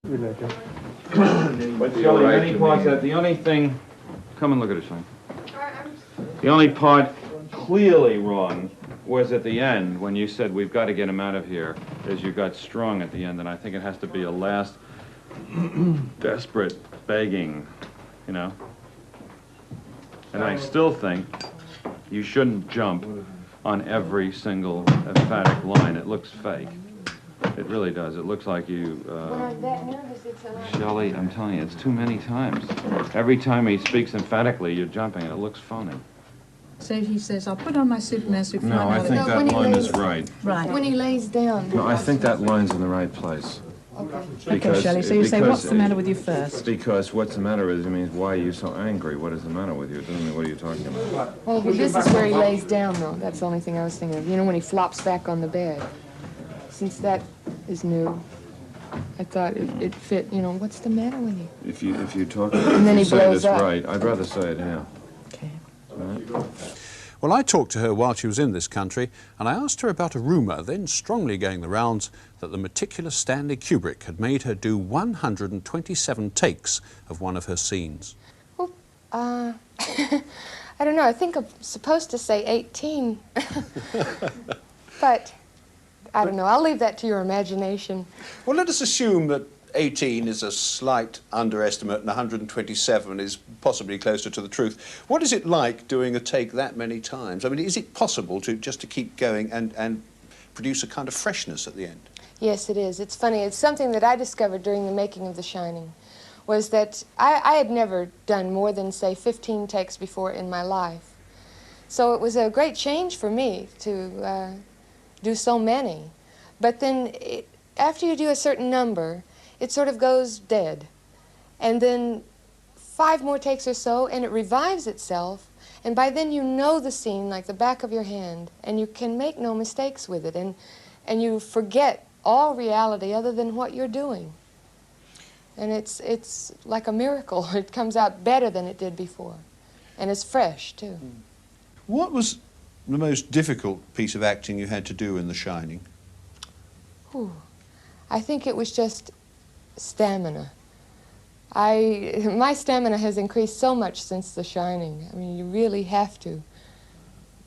But Shelley, many parts that the only thing, come and look at it, Shelley. The only part clearly wrong was at the end when you said we've got to get him out of here, as you got strong at the end, and I think it has to be a last desperate begging, you know. And I still think you shouldn't jump on every single emphatic line. It looks fake. It really does. It looks like you... When I'm that nervous, it's a... Shelley, I'm telling you, it's too many times. Every time he speaks emphatically, you're jumping, and it looks phony. So he says, I'll put on my Superman suit. No, I think that line is right. Right. When he lays down. No, I think that line's in the right place. Okay, Shelley, so you say, what's the matter with you first? Because what's the matter with you means, why are you so angry? What is the matter with you? It doesn't mean, what are you talking about? Well, this is where he lays down, though. That's the only thing I was thinking of. You know, when he flops back on the bed. Since that is new, I thought it fit, you know, what's the matter with you? If you talk and then he blows up. Right, I'd rather say it now. Okay. Right? Well, I talked to her while she was in this country, and I asked her about a rumour then strongly going the rounds that the meticulous Stanley Kubrick had made her do 127 takes of one of her scenes. Well, I don't know. I think I'm supposed to say 18. But I don't know. I'll leave that to your imagination. Well, let us assume that 18 is a slight underestimate and 127 is possibly closer to the truth. What is it like doing a take that many times? I mean, is it possible to just to keep going and produce a kind of freshness at the end? Yes, it is. It's funny. It's something that I discovered during the making of The Shining, was that I had never done more than, say, 15 takes before in my life. So it was a great change for me to do so many. But then after you do a certain number, it sort of goes dead. And then 5 more takes or so, and it revives itself, and by then you know the scene like the back of your hand, and you can make no mistakes with it, and you forget all reality other than what you're doing. And it's like a miracle. It comes out better than it did before, and it's fresh, too. What was the most difficult piece of acting you had to do in The Shining? Ooh, I think it was just stamina. My stamina has increased so much since The Shining. I mean, you really have to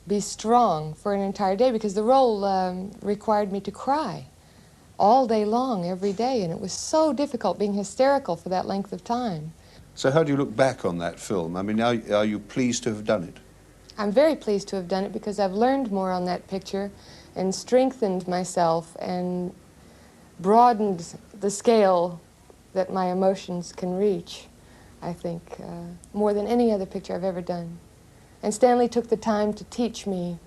be strong for an entire day, because the role required me to cry all day long, every day, and it was so difficult being hysterical for that length of time. So how do you look back on that film? I mean, are you pleased to have done it? I'm very pleased to have done it, because I've learned more on that picture and strengthened myself and broadened the scale that my emotions can reach, I think, more than any other picture I've ever done. And Stanley took the time to teach me